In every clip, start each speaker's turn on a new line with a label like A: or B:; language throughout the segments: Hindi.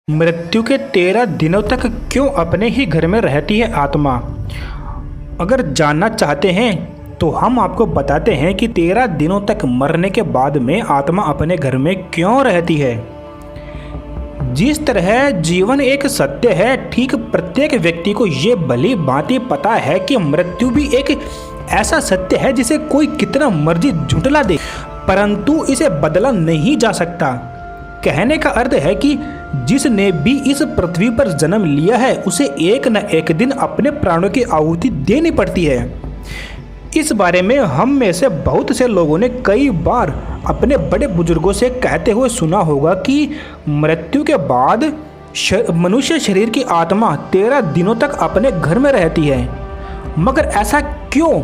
A: मृत्यु के 13 दिनों तक क्यों अपने ही घर में रहती है आत्मा? अगर जानना चाहते हैं तो हम आपको बताते हैं कि 13 दिनों तक मरने के बाद में आत्मा अपने घर में क्यों रहती है। जिस तरह जीवन एक सत्य है, ठीक प्रत्येक व्यक्ति को ये भली भांति पता है कि मृत्यु भी एक ऐसा सत्य है जिसे कोई कितना मर्जी झुठला दे, परंतु इसे बदला नहीं जा सकता। कहने का अर्थ है कि जिसने भी इस पृथ्वी पर जन्म लिया है उसे एक न एक दिन अपने प्राणों की आहुति देनी पड़ती है। इस बारे में हम में से बहुत से लोगों ने कई बार अपने बड़े बुजुर्गों से कहते हुए सुना होगा कि मृत्यु के बाद मनुष्य शरीर की आत्मा 13 दिनों तक अपने घर में रहती है। मगर ऐसा क्यों?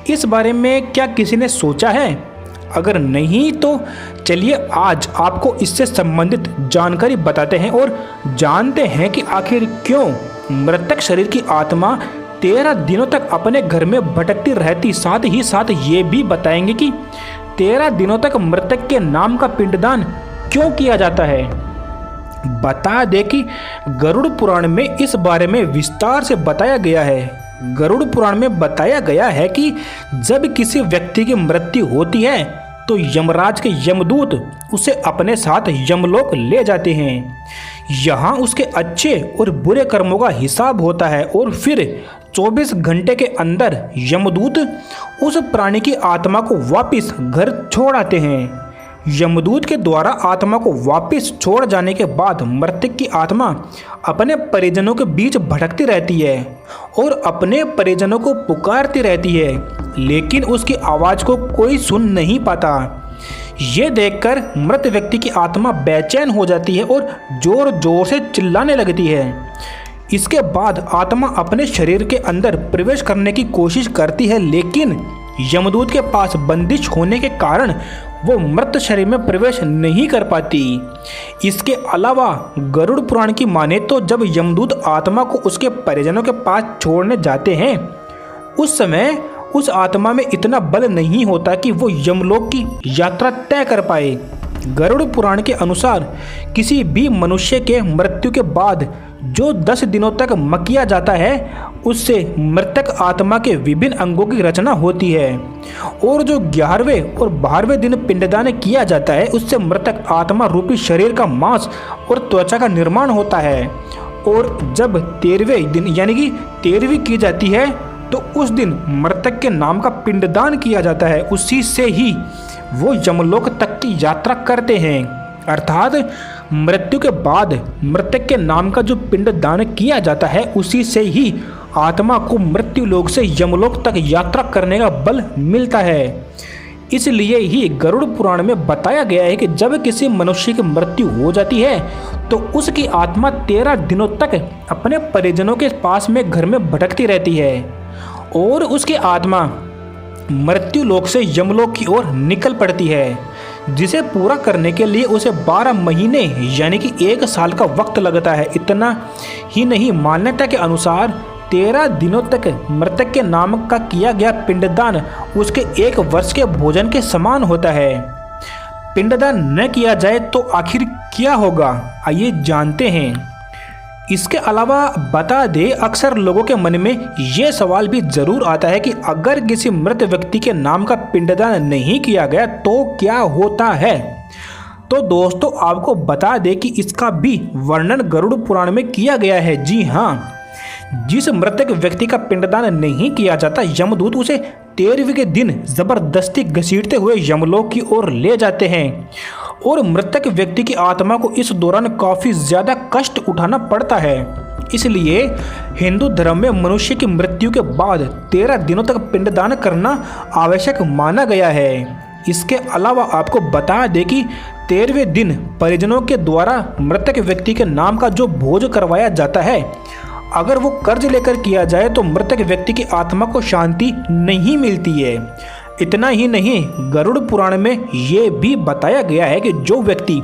A: इस बारे में क्या किसी ने सोचा है? अगर नहीं तो चलिए आज आपको इससे संबंधित जानकारी बताते हैं और जानते हैं कि आखिर क्यों मृतक शरीर की आत्मा 13 दिनों तक अपने घर में भटकती रहती। साथ ही साथ ये भी बताएंगे कि 13 दिनों तक मृतक के नाम का पिंडदान क्यों किया जाता है। बता दें कि गरुड़ पुराण में इस बारे में विस्तार से बताया गया है। गरुड़ पुराण में बताया गया है कि जब किसी व्यक्ति की मृत्यु होती है तो यमराज के यमदूत उसे अपने साथ यमलोक ले जाते हैं। यहाँ उसके अच्छे और बुरे कर्मों का हिसाब होता है और फिर 24 घंटे के अंदर यमदूत उस प्राणी की आत्मा को वापस घर छोड़ आते हैं। यमदूत के द्वारा आत्मा को वापस छोड़ जाने के बाद मृतक की आत्मा अपने परिजनों के बीच भटकती रहती है और अपने परिजनों को पुकारती रहती है, लेकिन उसकी आवाज़ को कोई सुन नहीं पाता। ये देखकर मृत व्यक्ति की आत्मा बेचैन हो जाती है और जोर जोर से चिल्लाने लगती है। इसके बाद आत्मा अपने शरीर के अंदर प्रवेश करने की कोशिश करती है, लेकिन यमदूत के पास बंदिश होने के कारण वो मृत शरीर में प्रवेश नहीं कर पाती। इसके अलावा गरुड़ पुराण की माने तो जब यमदूत आत्मा को उसके परिजनों के पास छोड़ने जाते हैं उस समय उस आत्मा में इतना बल नहीं होता कि वो यमलोक की यात्रा तय कर पाए। गरुड़ पुराण के अनुसार किसी भी मनुष्य के मृत्यु के बाद जो 10 दिनों तक मकिया जाता है उससे मृतक आत्मा के विभिन्न अंगों की रचना होती है और जो 11वें और 12वें दिन पिंडदान किया जाता है उससे मृतक आत्मा रूपी शरीर का मांस और त्वचा का निर्माण होता है। और जब 13वें दिन यानी कि 13वीं की जाती है तो उस दिन मृतक के नाम का पिंडदान किया जाता है। उसी से ही वो यमलोक तक की यात्रा करते हैं, अर्थात मृत्यु के बाद मृतक के नाम का जो पिंडदान किया जाता है उसी से ही आत्मा को मृत्यु लोक से यमलोक तक यात्रा करने का बल मिलता है। इसलिए ही गरुड़ पुराण में बताया गया है कि जब किसी मनुष्य की मृत्यु हो जाती है तो उसकी आत्मा 13 दिनों तक अपने परिजनों के पास में घर में भटकती रहती है और उसकी आत्मा मृत्यु लोक से यमलोक की ओर निकल पड़ती है, जिसे पूरा करने के लिए उसे 12 महीने यानी कि 1 साल का वक्त लगता है। इतना ही नहीं, मान्यता के अनुसार 13 दिनों तक मृतक के नाम का किया गया पिंडदान उसके 1 वर्ष के भोजन के समान होता है। पिंडदान न किया जाए तो आखिर क्या होगा, आइए जानते हैं। इसके अलावा बता दे, अक्सर लोगों के मन में ये सवाल भी जरूर आता है कि अगर किसी मृत व्यक्ति के नाम का पिंडदान नहीं किया गया तो क्या होता है। तो दोस्तों आपको बता दे कि इसका भी वर्णन गरुड़ पुराण में किया गया है। जी हाँ, जिस मृतक व्यक्ति का पिंडदान नहीं किया जाता यमदूत उसे 13वीं के दिन जबरदस्ती घसीटते हुए यमलोक की ओर ले जाते हैं और मृतक व्यक्ति की आत्मा को इस दौरान काफ़ी ज़्यादा कष्ट उठाना पड़ता है। इसलिए हिंदू धर्म में मनुष्य की मृत्यु के बाद 13 दिनों तक पिंडदान करना आवश्यक माना गया है। इसके अलावा आपको बता दें कि 13वें दिन परिजनों के द्वारा मृतक व्यक्ति के नाम का जो भोज करवाया जाता है, अगर वो कर्ज लेकर किया जाए तो मृतक व्यक्ति की आत्मा को शांति नहीं मिलती है। इतना ही नहीं, गरुड़ पुराण में ये भी बताया गया है कि जो व्यक्ति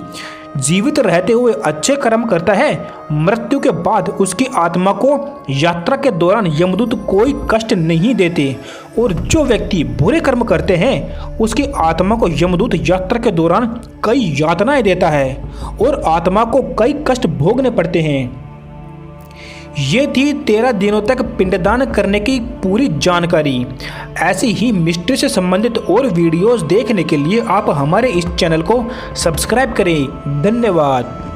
A: जीवित रहते हुए अच्छे कर्म करता है, मृत्यु के बाद उसकी आत्मा को यात्रा के दौरान यमदूत कोई कष्ट नहीं देते। और जो व्यक्ति बुरे कर्म करते हैं उसकी आत्मा को यमदूत यात्रा के दौरान कई यातनाएं देता है और आत्मा को कई कष्ट भोगने पड़ते हैं। ये थी 13 दिनों तक पिंडदान करने की पूरी जानकारी। ऐसी ही मिस्ट्री से संबंधित और वीडियोस देखने के लिए आप हमारे इस चैनल को सब्सक्राइब करें। धन्यवाद।